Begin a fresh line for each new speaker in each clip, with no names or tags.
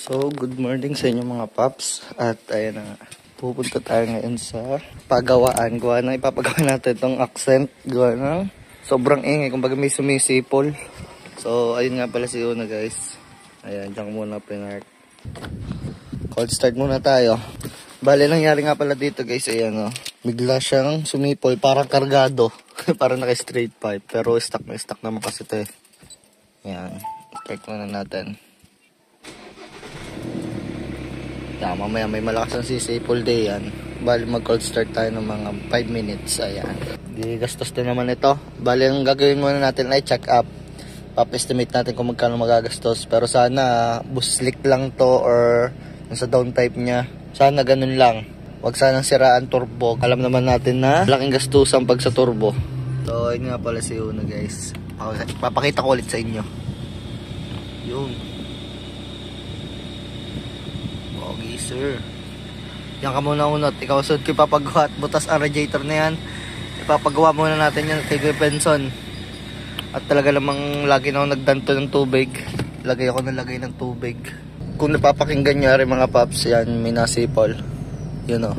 So, good morning sa inyo mga paps. At ayan na nga, pupunta tayo ngayon sa pagawaan. Gawa na, ipapagawa natin itong accent. Gawa na, sobrang ingay. Kumbaga may sumisipol. So, ayun nga pala si Una guys. Ayan, dyan muna pinark. Cold start muna tayo. Bale, nangyari nga pala dito guys. Ayan o, bigla siyang sumipol. Parang kargado. Parang naka-straight pipe. Pero stuck na stuck naman kasi ito eh. Ayan, start muna natin. Yeah, mamaya may malakas ang sisipol day yan. Bali mag-cold start tayo ng mga 5 minutes. Ayan. Di gastos na naman ito. Bali ang gagawin muna natin ay check up. Pap-estimate natin kung magkano magagastos. Pero sana boost slick lang to or nasa down pipe niya. Sana ganun lang. Huwag sanang siraan turbo. Alam naman natin na laking gastusan pag sa turbo. So yun nga pala si Una guys. Papakita ko ulit sa inyo. Yun. Okay sir. Yan ka muna unot. Ikaw sud ko ipapagawa at butas ang radiator na yan. Ipapagawa muna natin yan kay Benson. At talaga namang lagi na ako nagdanto ng tubig. Lagay ako ng lagay ng tubig. Kung napapakinggan nyo rin mga paps, yan may nasipol. Yun o.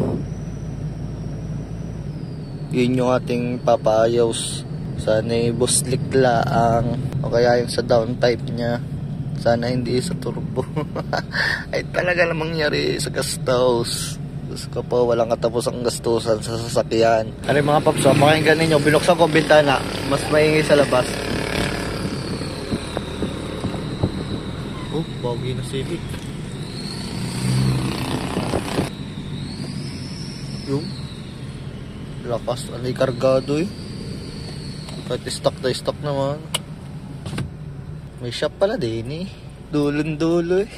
Yun yung ating papaayos. Sana i-buslik laang. O kaya yung sa down pipe nya. Sana hindi sa turbo. Ay talaga namang nangyari sa gastos. Gusto ko po walang katapos ang gastusan sa sasakyan. Ano mga paps, makinggan ninyo, binuksan ko bintana. Mas maingay sa labas. Oh, bagay na Civic. Yung lakas, alay kargado eh. Kahit stock na stock naman. May shop pala din eh. Dulon-dulo eh.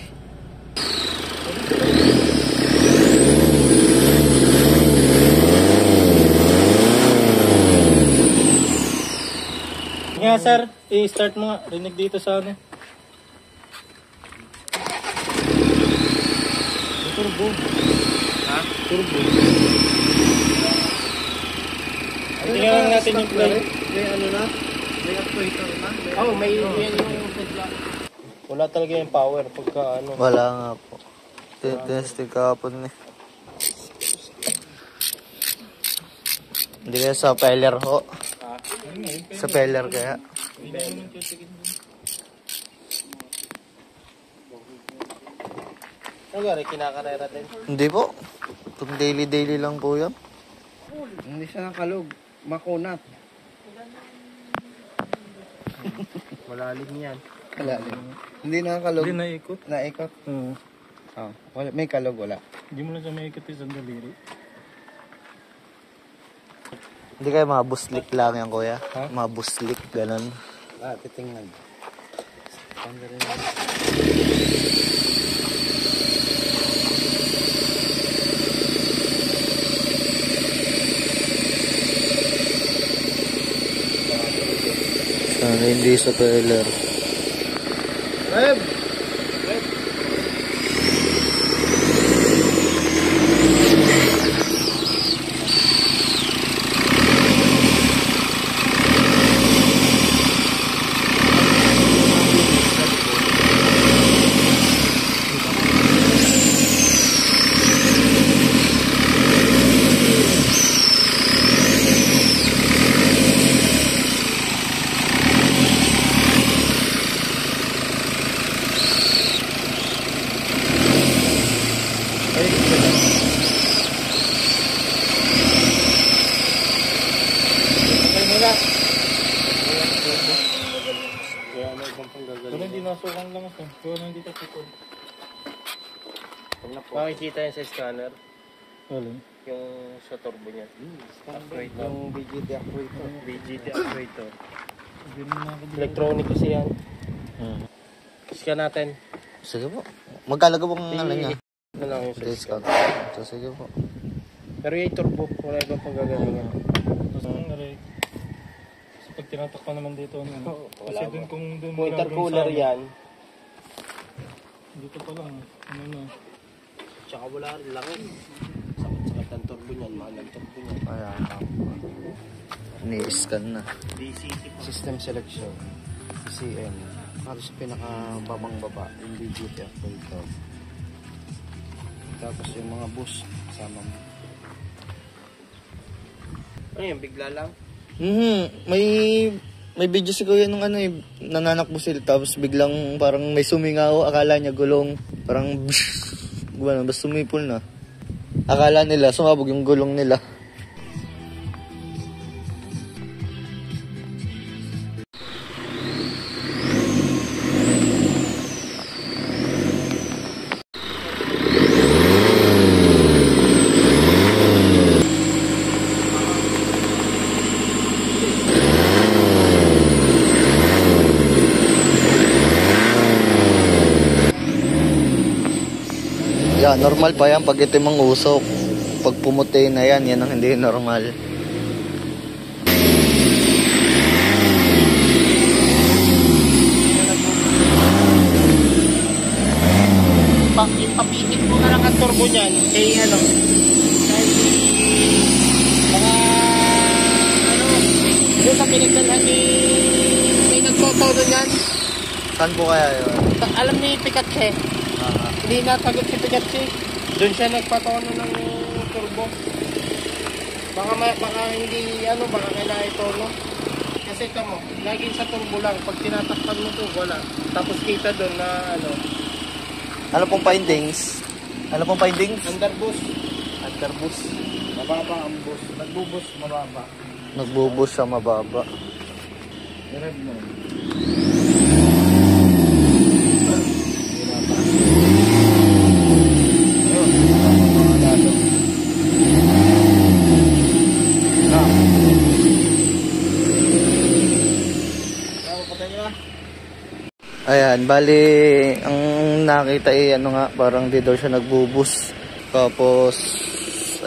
Nga sir, i-start mo nga. Rinig dito sa ano. Turbo. Ha? Turbo. Tingnan lang natin yung play.
May ano na? May actuator na?
Oo, may yan yung pedla. Wala talaga yung power pagka ano.
Wala nga po. Testing kahapon eh. Hindi kaya sa peller ho. Sa peller kaya.
Ano gari, kinakarera din?
Hindi po. Itong daily lang po yan.
Hindi siya nakalog. Makunat.
Malalim yan.
Kalalim. Hindi nakakalog.
Hindi naikot.
Naikot.
Oo.
Oh, wala, may kalog wala.
Hindi mo lang siya maikot yung sandaliri.
Hindi kayo mga buslik lang yan kuya.
Ha?
Mga buslik, ganun.
Titingnan.
Sana hindi sa peller.
Reb!
Pero hindi nasukang lang ito. Pero hindi tapos. Makikita yan sa scanner. Wala. Yung sa turbo niya. Actuator.
Yung BGT actuator.
BGT actuator. Electronic kasi yan. Scan natin.
Sige po. Magkalaga pong ano niya?
Ano lang yung
Discount. So, sige po.
Pero yung turbo, wala ibang panggagalingan.
Pag tinatakpan naman dito, ano? Kasi dun kung dun
Kung intercooler yan.
Dito pa lang, ano na.
Tsaka wala rin laki. Sakit-sakit ang turbo niyan, mahal ang turbo niyan.
Ayan. Ni-scan na.
DCT pa.
System selection. CM. Para sa pinakababang baba, yung BGT actuator. Tapos yung mga bus, kasama mo.
Ano yun, bigla lang?
May video si Kuya nung nananakbo sila tapos biglang parang may sumingaw, akala niya gulong, parang gano'n, basta sumipol na. Akala nila, sumabog yung gulong nila. Yeah, normal pa yan pag itim ang usok. Pag pumuti na yan, yan ang hindi normal.
Ipapitik mo na lang ang turbo niyan. Kaya ano, doon sa pinagdalhan ni may nagtotodo niyan.
Saan po kaya yun?
Alam ni Pikachu. Hindi natagot si Pikachu. Doon siya nagpatono ng turbo. Baka hindi baka kailangan itono. Kasi kamo, laging sa turbo lang. Pag tinatakpan mo to, wala. Tapos kita doon na
Ano pong findings?
underboost.
Underboost.
Mababa ang boost. Nagbuboost, mababa.
Nagbuboost siya mababa.
I-rev mo.
Ayan, bali, ang nakita parang di daw siya nagbubus. Tapos,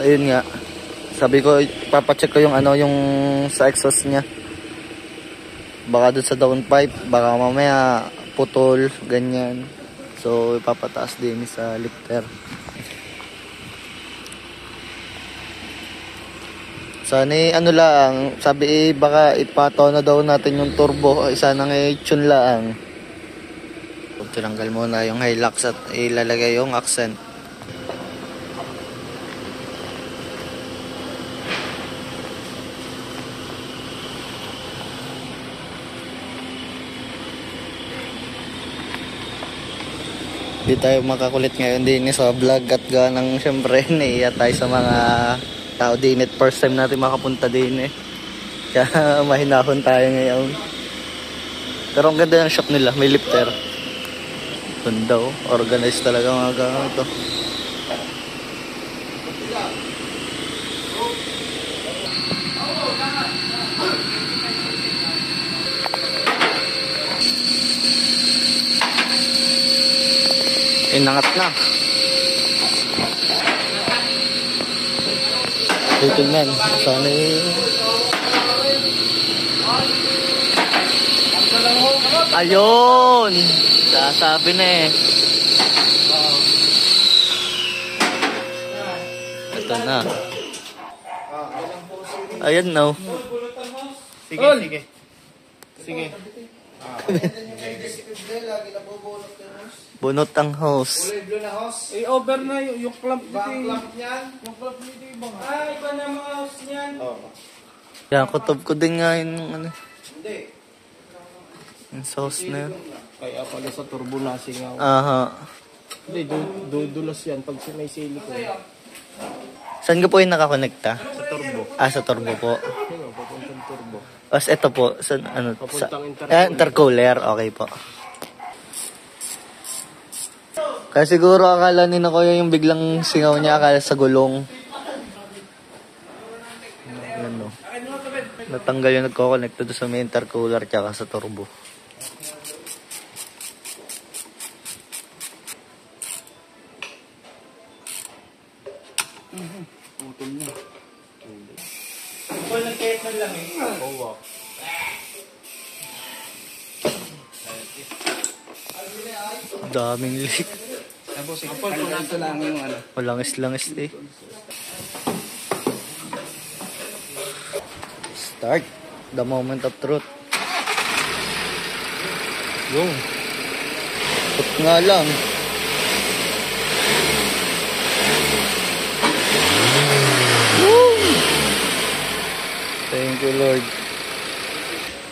ayun nga, sabi ko, papacheck ko yung yung sa exhaust niya. Baka doon sa downpipe, baka mamaya putol, ganyan. So, ipapataas din sa lifter. Sana lang, sabi baka ipatono daw natin yung turbo, isa nang i-tune lang. Tinanggal muna yung Hilux at ilalagay yung accent. Hindi tayo makakulit ngayon din sa vlog at ganang syempre naiya tayo sa mga tao din at first time natin makapunta din kaya mahinahon tayo ngayon. Pero ang ganda ng shop nila, may lifter. Ganda organized talaga mga ganito. Inangat na. Titingnan. Sana ayun! Sasabi na Ito na. Ayan na.
Sige.
Bunot ang hose.
I-over na yung clamp dito. Yung clamp dito ibang. Iba na mga hose niyan.
Yan, kutob ko din nga yung yung sauce na yun.
Kaya pala sa turbo na singaw.
Aha.
Hindi, dudulas yan pag may silicone.
Saan ka po yung nakakonekta?
Sa turbo.
Sa turbo po.
Papuntang turbo.
Tapos ito po,
Papuntang intercooler.
Intercooler, okay po. Kaya siguro akala ni na Kuya yung biglang singaw niya, akala sa gulong. Ano? Natanggal yung nagko-connect doon sa may intercooler tsaka sa turbo.
Putol na.
Kung nagkayat man lang
Oo.
Daming leak.
Ito lang yung
Malangis-langis Start. The moment of truth. Yung. Put nga lang. Thank you, Lord.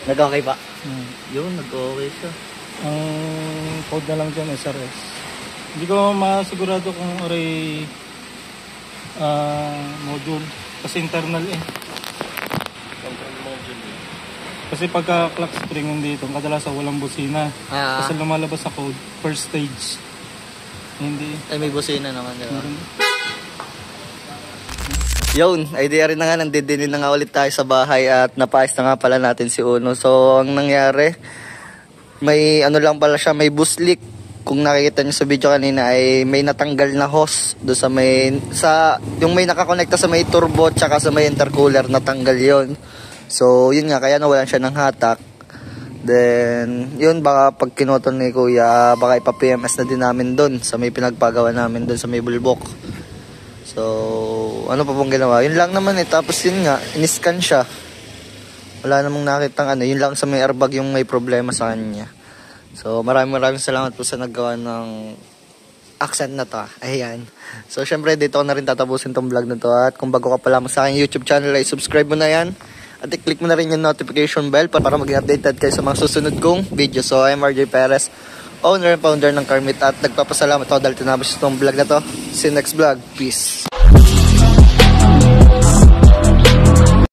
Nag-okay pa? Yun, nag-okay siya.
Ang code na lang dyan, SRS. Hindi ko masigurado kung aray module. Kasi internal eh.
Control module.
Kasi pagka clock spring nandito, kadalasan walang busina. Kasi
Ah,
lumalabas sa code, first stage. Hindi.
ay may busina naman, di ba? Yun, idea rin na nga, nandidinin na nga ulit tayo sa bahay at napaayos na nga pala natin si Uno. So, ang nangyari, may ano lang pala siya, may boost leak. Kung nakikita niyo sa video kanina ay may natanggal na hose do sa yung may nakakonekta sa may turbo tsaka sa may intercooler, natanggal yon. So, yun nga, kaya nawalan siya ng hatak. Then, yun, baka pag kinotol ni Kuya, baka ipa-PMS na din namin doon sa may pinagpagawa namin doon sa may bulbok. So, ano pa pong ginawa? Yun lang naman eh. Tapos yun nga, in-scan siya. Wala namang nakitang ano. Yun lang sa may airbag yung may problema sa kanya. So, maraming salamat po sa naggawa ng accent na to. Ayan. So, syempre, dito ko na rin tatapusin tong vlog na to. At kung bago ka pa lamang sa aking YouTube channel, ay subscribe mo na yan. At i-click mo na rin yung notification bell para maging updated kayo sa mga susunod kong video. So, I'm RJ Perez, owner and founder ng Carmit, at nagpapasalamat ako dahil tinapos itong vlog na to. See you next vlog. Peace.